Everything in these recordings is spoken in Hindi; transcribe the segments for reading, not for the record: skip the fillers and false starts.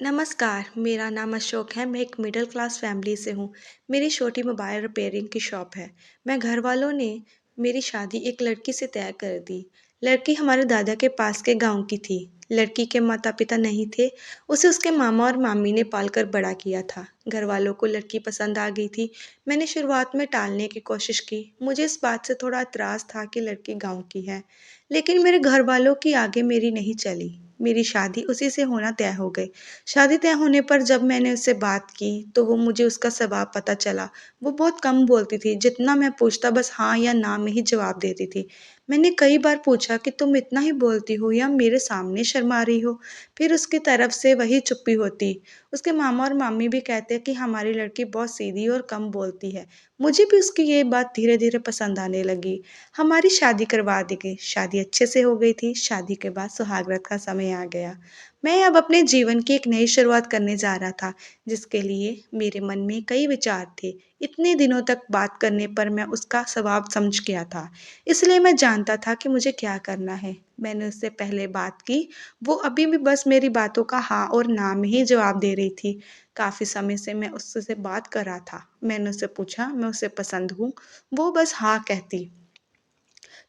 नमस्कार, मेरा नाम अशोक है। मैं एक मिडिल क्लास फैमिली से हूँ। मेरी छोटी मोबाइल रिपेयरिंग की शॉप है। मैं घर वालों ने मेरी शादी एक लड़की से तय कर दी। लड़की हमारे दादा के पास के गांव की थी। लड़की के माता-पिता नहीं थे। उसे उसके मामा और मामी ने पालकर बड़ा किया था। घर वालों को लड़की पसंद आ गई थी। मैंने शुरुआत में टालने की कोशिश की। मुझे इस बात से थोड़ा एतराज़ था कि लड़की गांव की है। लेकिन मेरे घर वालों की आगे मेरी नहीं चली। मेरी शादी उसी से होना तय हो गई। शादी तय होने पर जब मैंने उससे बात की तो वो मुझे उसका स्वभाव पता चला। वो बहुत कम बोलती थी, जितना मैं पूछता बस हाँ या ना में ही जवाब देती थी। मैंने कई बार पूछा कि तुम इतना ही बोलती हो या मेरे सामने शर्मा रही हो? फिर उसकी तरफ से वही चुप्पी होती। उसके मामा और मामी भी कहते कि हमारी लड़की बहुत सीधी और कम बोलती है। मुझे भी उसकी ये बात धीरे-धीरे पसंद आने लगी। हमारी शादी करवा दी गई। शादी अच्छे से हो गई थी। शादी के बाद सुहागरात का समय आ गया। मैं अब अपने जीवन की एक नई शुरुआत करने जा रहा था, जिसके लिए मेरे मन में कई विचार थे। इतने दिनों तक बात करने पर मैं उसका स्वभाव समझ गया था, इसलिए मैं जानता था कि मुझे क्या करना है। मैंने उससे पहले बात की, वो अभी भी बस मेरी बातों का हाँ और ना में ही जवाब दे रही थी। काफ़ी समय से मैं उससे बात कर रहा था। मैंने उससे पूछा, मैं उसे पसंद हूँ, वो बस हाँ कहती।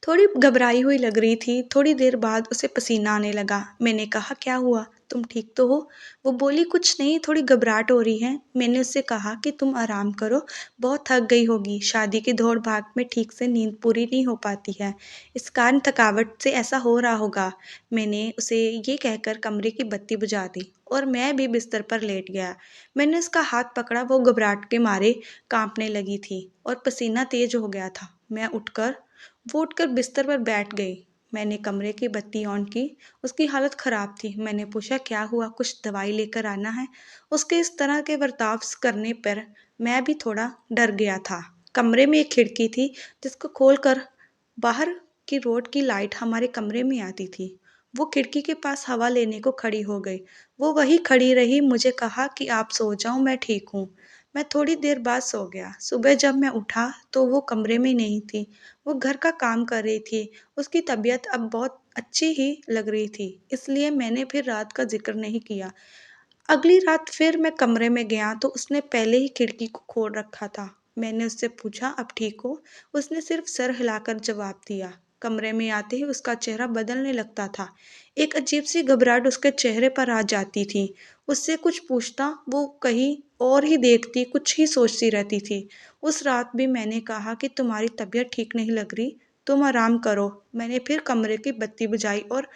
थोड़ी घबराई हुई लग रही थी। थोड़ी देर बाद उसे पसीना आने लगा। मैंने कहा, क्या हुआ? तुम ठीक तो हो? वो बोली, कुछ नहीं, थोड़ी घबराहट हो रही है। मैंने उससे कहा कि तुम आराम करो, बहुत थक गई होगी। शादी की दौड़-भाग में ठीक से नींद पूरी नहीं हो पाती है। इस कारण थकावट से ऐसा हो रहा होगा। मैंने उसे ये कहकर कमरे की बत्ती बुझा दी और मैं भी बिस्तर पर लेट गया। मैंने उसका हाथ पकड़ा, वो घबराहट के मारे काँपने लगी थी और पसीना तेज हो गया था। वो उठकर बिस्तर पर बैठ गई। मैंने कमरे की बत्ती ऑन की। उसकी हालत खराब थी। मैंने पूछा, क्या हुआ? कुछ दवाई लेकर आना है? उसके इस तरह के बर्ताव करने पर मैं भी थोड़ा डर गया था। कमरे में एक खिड़की थी, जिसको खोलकर बाहर की रोड की लाइट हमारे कमरे में आती थी। वो खिड़की के पास हवा लेने को खड़ी हो गई। वो वहीं खड़ी रही। मुझे कहा कि आप सो जाओ, मैं ठीक हूँ। मैं थोड़ी देर बाद सो गया। सुबह जब मैं उठा तो वो कमरे में नहीं थी। वो घर का काम कर रही थी। उसकी तबीयत अब बहुत अच्छी ही लग रही थी, इसलिए मैंने फिर रात का ज़िक्र नहीं किया। अगली रात फिर मैं कमरे में गया तो उसने पहले ही खिड़की को खोल रखा था। मैंने उससे पूछा, अब ठीक हो? उसने सिर्फ सर हिलाकर जवाब दिया। कमरे में आते ही उसका चेहरा बदलने लगता था। एक अजीब सी घबराहट उसके चेहरे पर आ जाती थी। उससे कुछ पूछता, वो कहीं और ही देखती, कुछ ही सोचती रहती थी। उस रात भी मैंने कहा कि तुम्हारी तबीयत ठीक नहीं लग रही, तुम आराम करो। मैंने फिर कमरे की बत्ती बुझाई और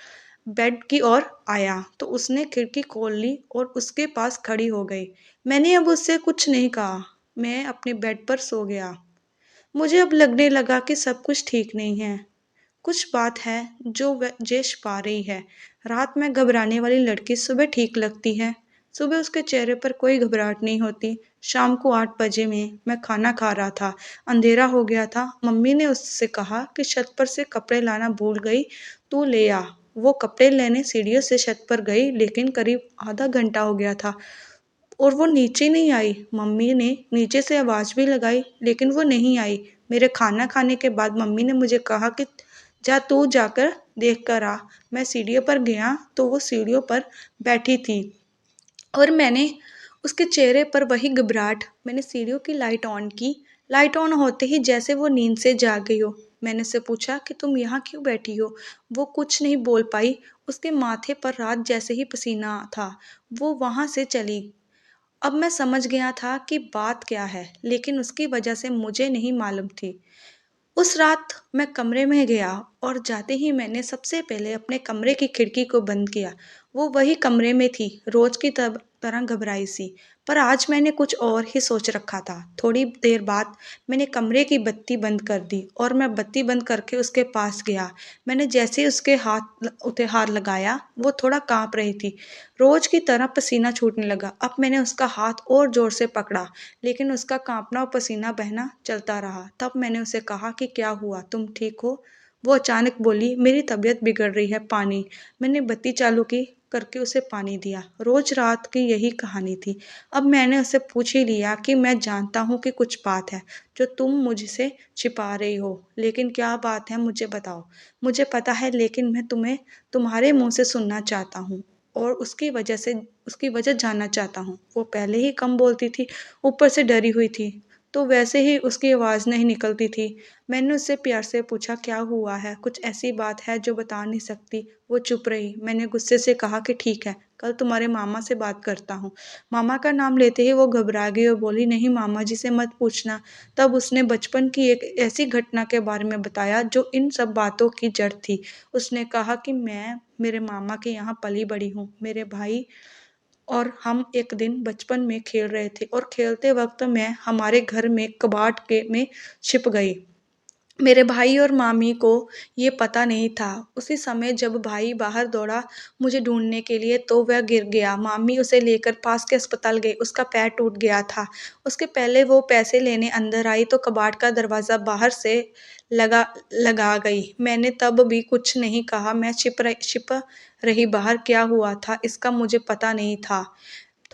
बेड की ओर आया तो उसने खिड़की खोल ली और उसके पास खड़ी हो गई। मैंने अब उससे कुछ नहीं कहा। मैं अपने बेड पर सो गया। मुझे अब लगने लगा कि सब कुछ ठीक नहीं है। कुछ बात है जो वह जेश पा रही है। रात में घबराने वाली लड़की सुबह ठीक लगती है। सुबह उसके चेहरे पर कोई घबराहट नहीं होती। शाम को 8 बजे में मैं खाना खा रहा था। अंधेरा हो गया था। मम्मी ने उससे कहा कि छत पर से कपड़े लाना भूल गई, तू ले आ। वो कपड़े लेने सीढ़ियों से छत पर गई, लेकिन करीब आधा घंटा हो गया था और वो नीचे नहीं आई। मम्मी ने नीचे से आवाज़ भी लगाई, लेकिन वो नहीं आई। मेरे खाना खाने के बाद मम्मी ने मुझे कहा कि जा तू जाकर देख कर आ। मैं सीढ़ियों पर गया तो वो सीढ़ियों पर बैठी थी और मैंने उसके चेहरे पर वही घबराहट। मैंने सीढ़ियों की लाइट ऑन की। लाइट ऑन होते ही जैसे वो नींद से जाग गई हो। मैंने उससे पूछा कि तुम यहाँ क्यों बैठी हो? वो कुछ नहीं बोल पाई। उसके माथे पर रात जैसे ही पसीना था। वो वहाँ से चली। अब मैं समझ गया था कि बात क्या है, लेकिन उसकी वजह से मुझे नहीं मालूम थी। उस रात मैं कमरे में गया और जाते ही मैंने सबसे पहले अपने कमरे की खिड़की को बंद किया। वो वही कमरे में थी, रोज की तरह घबराई सी। पर आज मैंने कुछ और ही सोच रखा था। थोड़ी देर बाद मैंने कमरे की बत्ती बंद कर दी और मैं बत्ती बंद करके उसके पास गया। मैंने जैसे ही उसके हाथ लगाया, वो थोड़ा कांप रही थी। रोज की तरह पसीना छूटने लगा। अब मैंने उसका हाथ और जोर से पकड़ा, लेकिन उसका कांपना और पसीना बहना चलता रहा। तब मैंने उसे कहा कि क्या हुआ, तुम ठीक हो? वो अचानक बोली, मेरी तबीयत बिगड़ रही है, पानी। मैंने बत्ती चालू की करके उसे पानी दिया। रोज रात की यही कहानी थी। अब मैंने उसे पूछ ही लिया कि मैं जानता हूँ कि कुछ बात है जो तुम मुझसे छिपा रही हो, लेकिन क्या बात है मुझे बताओ। मुझे पता है, लेकिन मैं तुम्हें तुम्हारे मुंह से सुनना चाहता हूँ। और उसकी वजह जानना चाहता हूँ। वो पहले ही कम बोलती थी, ऊपर से डरी हुई थी, तो वैसे ही उसकी आवाज़ नहीं निकलती थी। मैंने उससे प्यार से पूछा, क्या हुआ है? कुछ ऐसी बात है जो बता नहीं सकती? वो चुप रही। मैंने गुस्से से कहा कि ठीक है, कल तुम्हारे मामा से बात करता हूँ। मामा का नाम लेते ही वो घबरा गई और बोली, नहीं मामा जी से मत पूछना। तब उसने बचपन की एक ऐसी घटना के बारे में बताया जो इन सब बातों की जड़ थी। उसने कहा कि मैं मेरे मामा के यहाँ पली बड़ी हूँ। मेरे भाई और हम एक दिन बचपन में खेल रहे थे और खेलते वक्त मैं हमारे घर में कबाड़ के में छिप गई। मेरे भाई और मामी को ये पता नहीं था। उसी समय जब भाई बाहर दौड़ा मुझे ढूंढने के लिए, तो वह गिर गया। मामी उसे लेकर पास के अस्पताल गई। उसका पैर टूट गया था। उसके पहले वो पैसे लेने अंदर आई तो कबाड़ का दरवाज़ा बाहर से लगा लगा गई। मैंने तब भी कुछ नहीं कहा। मैं छिप रही बाहर। क्या हुआ था इसका मुझे पता नहीं था।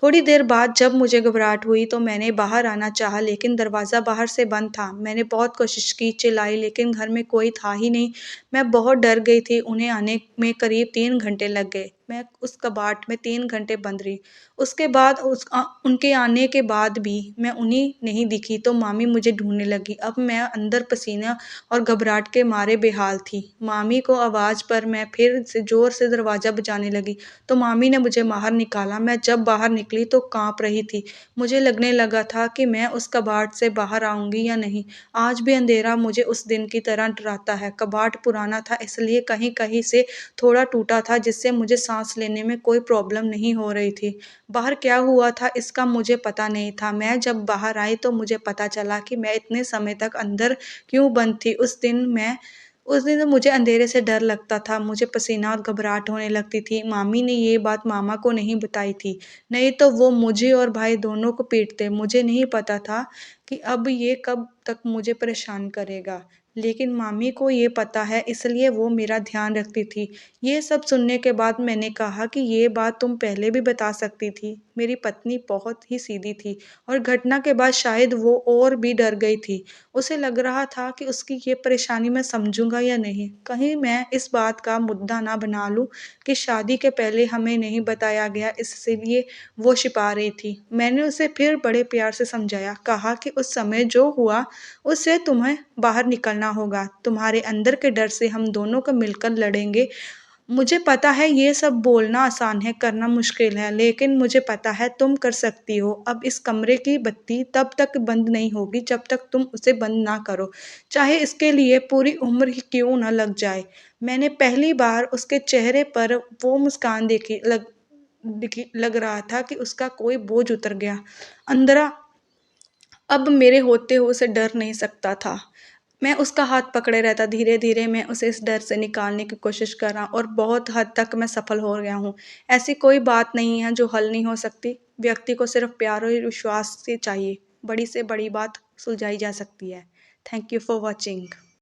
थोड़ी देर बाद जब मुझे घबराहट हुई तो मैंने बाहर आना चाहा, लेकिन दरवाज़ा बाहर से बंद था। मैंने बहुत कोशिश की, चिल्लाई, लेकिन घर में कोई था ही नहीं। मैं बहुत डर गई थी। उन्हें आने में करीब 3 घंटे लग गए। मैं उस कबाट में 3 घंटे बंद रही। उसके बाद उनके आने के बाद भी मैं उन्हें नहीं दिखी तो मामी मुझे ढूंढने लगी। अब मैं अंदर पसीना और घबराहट के मारे बेहाल थी। मामी को आवाज़ पर मैं फिर से ज़ोर से दरवाज़ा बजाने लगी तो मामी ने मुझे बाहर निकाला। मैं जब बाहर निकली तो काँप रही थी। मुझे लगने लगा था कि मैं उस कबाट से बाहर आऊँगी या नहीं। आज भी अंधेरा मुझे उस दिन की तरह डराता है। कबाट पुराना था, इसलिए कहीं-कहीं से थोड़ा टूटा था, जिससे मुझे सांस लेने में कोई प्रॉब्लम नहीं हो रही थी। बाहर क्या हुआ था इसका मुझे पता नहीं था। मैं जब बाहर आई तो मुझे पता चला कि मैं इतने समय तक अंदर क्यों बंद थी। उस दिन तो मुझे अंधेरे से डर लगता था, मुझे पसीना और घबराहट होने लगती थी। मामी ने ये बात मामा को नहीं बताई थी, नहीं तो वो मुझे और भाई दोनों को पीटते। मुझे नहीं पता था कि अब ये कब तक मुझे परेशान करेगा, लेकिन मामी को ये पता है, इसलिए वो मेरा ध्यान रखती थी। ये सब सुनने के बाद मैंने कहा कि ये बात तुम पहले भी बता सकती थी। मेरी पत्नी बहुत ही सीधी थी और घटना के बाद शायद वो और भी डर गई थी। उसे लग रहा था कि उसकी ये परेशानी मैं समझूंगा या नहीं। कहीं मैं इस बात का मुद्दा ना बना लूं कि शादी के पहले हमें नहीं बताया गया, इसलिए वो छिपा रही थी। मैंने उसे फिर बड़े प्यार से समझाया, कहा कि उस समय जो हुआ उससे तुम्हें बाहर निकलना होगा। तुम्हारे अंदर के डर से हम दोनों को मिलकर लड़ेंगे। मुझे पता है ये सब बोलना आसान है, करना मुश्किल है, लेकिन मुझे पता है तुम कर सकती हो। अब इस कमरे की बत्ती तब तक बंद नहीं होगी जब तक तुम उसे बंद ना करो, चाहे इसके लिए पूरी उम्र ही क्यों ना लग जाए। मैंने पहली बार उसके चेहरे पर वो मुस्कान लग रहा था कि उसका कोई बोझ उतर गया। अंदरा अब मेरे होते हुए उसे डर नहीं सकता था। मैं उसका हाथ पकड़े रहता। धीरे-धीरे मैं उसे इस डर से निकालने की कोशिश कर रहा और बहुत हद तक मैं सफल हो गया हूँ। ऐसी कोई बात नहीं है जो हल नहीं हो सकती। व्यक्ति को सिर्फ प्यार और विश्वास से चाहिए। बड़ी से बड़ी बात सुलझाई जा सकती है। Thank you for watching.